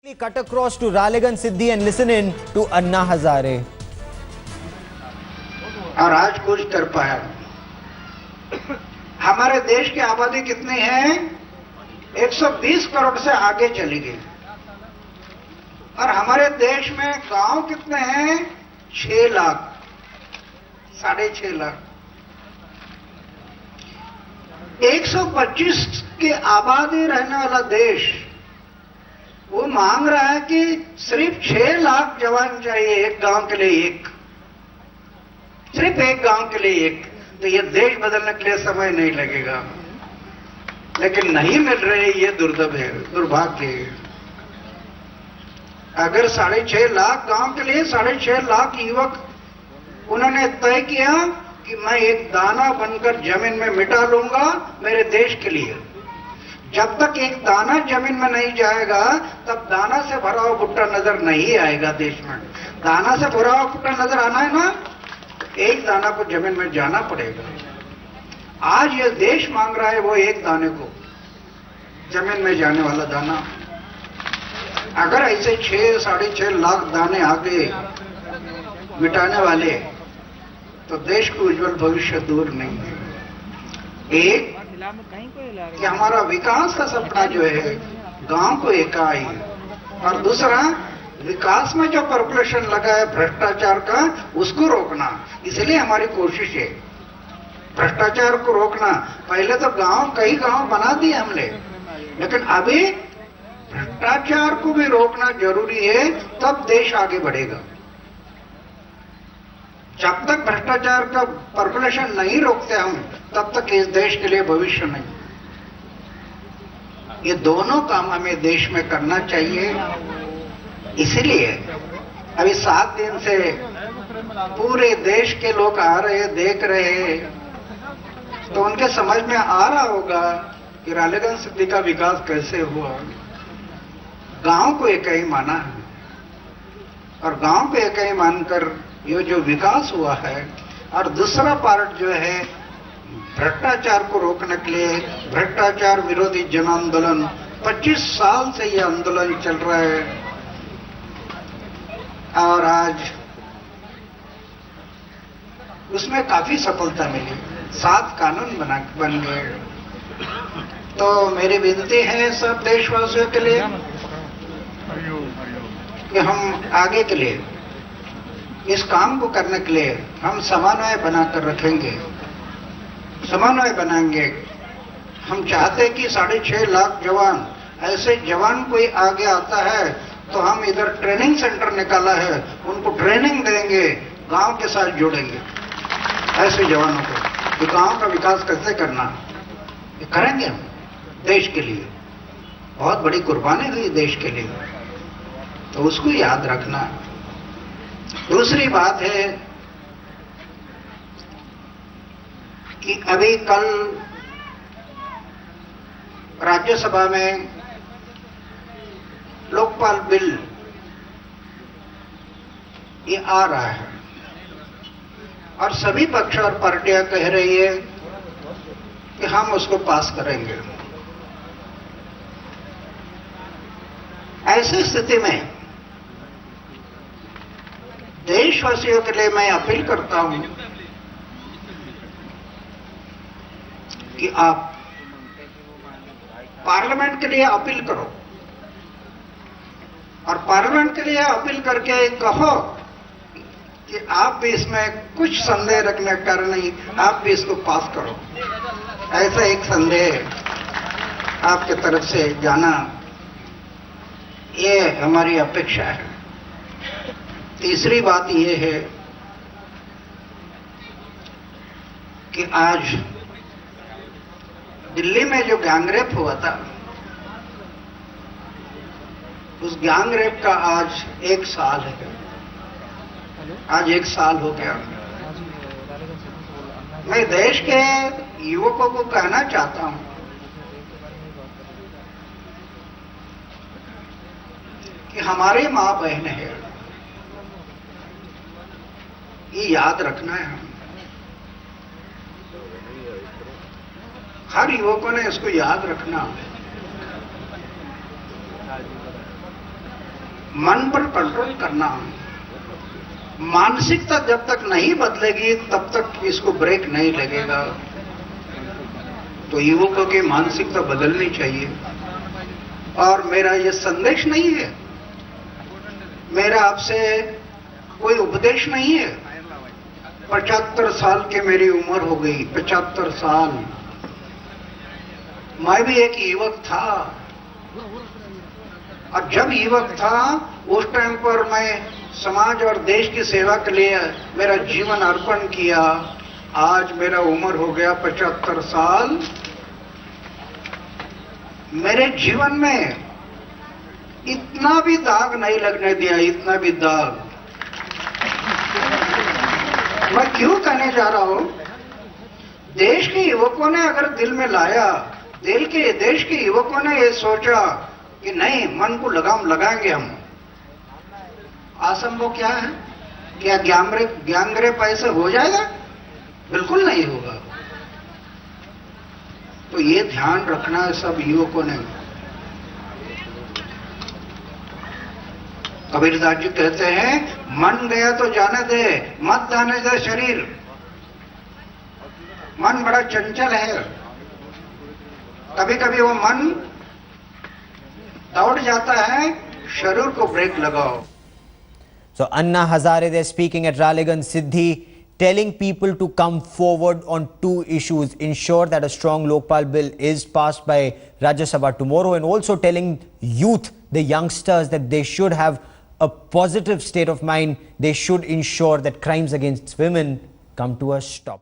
Cut across to Ralegan Siddhi and listen in to Anna Hazare. और आज कुछ कर पाया। हमारे देश की आबादी कितनी है? 120 करोड़ से आगे चली गई। और हमारे देश में गांव कितने हैं? 6 लाख, 6.5 लाख। 125 की आबादी रहने वाला देश वो मांग रहा है कि सिर्फ 6 लाख जवान चाहिए एक गांव के लिए, एक, सिर्फ एक गांव के लिए एक। तो ये देश बदलने के लिए समय नहीं लगेगा, लेकिन नहीं मिल रहे, ये दुर्दैव है, दुर्भाग्य है। अगर 6.5 लाख गांव के लिए 6.5 लाख युवक उन्होंने तय किया कि मैं एक दाना बनकर जमीन में मिटा लूंगा मेरे देश के लिए। जब तक एक दाना जमीन में नहीं जाएगा तब दाना से भरा हुआ भुट्टा नजर नहीं आएगा देश में। दाना से भरा हुआ भुट्टा नजर आना है ना, एक दाना को जमीन में जाना पड़ेगा। आज ये देश मांग रहा है वो एक दाने को, जमीन में जाने वाला दाना। अगर ऐसे 6-6.5 लाख दाने आगे मिटाने वाले तो देश को उज्जवल भविष्य दूर नहीं है। एक कि हमारा विकास का सपना जो है गांव को एकाई, और दूसरा विकास में जो पॉपुलेशन लगा है भ्रष्टाचार का उसको रोकना। इसलिए हमारी कोशिश है भ्रष्टाचार को रोकना। पहले तो कई गांव बना दिए हमने, लेकिन अभी भ्रष्टाचार को भी रोकना जरूरी है, तब देश आगे बढ़ेगा। जब तक भ्रष्टाचार का पॉपुलेशन नहीं रोकते हम, तब तक इस देश के लिए भविष्य नहीं। ये दोनों काम हमें देश में करना चाहिए। इसलिए अभी 7 दिन से पूरे देश के लोग आ रहे, देख रहे, तो उनके समझ में आ रहा होगा कि रालेगन सिद्धि का विकास कैसे हुआ। गांव को इकाई माना है, और गांव को इकाई मानकर ये जो विकास हुआ है। और दूसरा पार्ट जो है भ्रष्टाचार को रोकने के लिए भ्रष्टाचार विरोधी जन आंदोलन, 25 साल से ये आंदोलन चल रहा है, और आज उसमें काफी सफलता मिली। 7 कानून बन गए। तो मेरी विनती है सब देशवासियों के लिए कि हम आगे के लिए इस काम को करने के लिए हम समन्वय बनाकर रखेंगे, समन्वय बनाएंगे। हम चाहते हैं कि 6.5 लाख जवान, ऐसे जवान कोई आगे आता है तो हम इधर ट्रेनिंग सेंटर निकाला है, उनको ट्रेनिंग देंगे, गांव के साथ जोड़ेंगे ऐसे जवानों को। कि गांव का विकास कैसे करना, ये करेंगे हम देश के लिए। बहुत बड़ी कुर्बानी हुई देश के लिए, तो उसको याद रखना। दूसरी बात है कि अभी कल राज्यसभा में लोकपाल बिल ये आ रहा है, और सभी पक्ष और पार्टियां कह रही है कि हम उसको पास करेंगे। ऐसी स्थिति में देशवासियों के लिए मैं अपील करता हूं कि आप पार्लियामेंट के लिए अपील करो, और पार्लियामेंट के लिए अपील करके कहो कि आप भी इसमें कुछ संदेह रखने का कारण नहीं, आप भी इसको पास करो। ऐसा एक संदेह आपके तरफ से जाना, ये हमारी अपेक्षा है। तीसरी बात यह है कि आज दिल्ली में जो गैंगरेप हुआ था, उस गैंगरेप का आज 1 साल है। आज 1 साल हो गया। मैं देश के युवकों को कहना चाहता हूं कि हमारे मां बहन है, ये याद रखना है। हर युवकों ने इसको याद रखना। मन पर कंट्रोल करना। मानसिकता जब तक नहीं बदलेगी तब तक इसको ब्रेक नहीं लगेगा। तो युवकों की मानसिकता बदलनी चाहिए। और मेरा ये संदेश नहीं है, मेरा आपसे कोई उपदेश नहीं है। 75 साल की मेरी उम्र हो गई, 75 साल। मैं भी एक युवक था, और जब युवक था उस टाइम पर मैं समाज और देश की सेवा के लिए मेरा जीवन अर्पण किया। आज मेरा उम्र हो गया 75 साल। मेरे जीवन में इतना भी दाग नहीं लगने दिया, इतना भी दाग। मैं क्यों कहने जा रहा हूं? देश के युवकों ने अगर दिल में लाया, देश के युवकों ने ये सोचा कि नहीं, मन को लगाम लगाएंगे हम। असंभव क्या है? क्या ग्यांगरे पैसे हो जाएगा? बिल्कुल नहीं होगा। तो ये ध्यान रखना है सब युवकों ने। कबीरदास जी कहते हैं, मन गया तो जाने दे, मत जाने दे शरीर। मन बड़ा चंचल है, कभी कभी वो मन दौड़ जाता है, शरीर को ब्रेक लगाओ। So Anna Hazare, they're speaking at Ralegan Siddhi, telling people to come forward on two issues: ensure that a strong Lokpal bill is passed by Rajya Sabha tomorrow, and also telling youth, the youngsters, that they should have a positive state of mind. They should ensure that crimes against women come to a stop.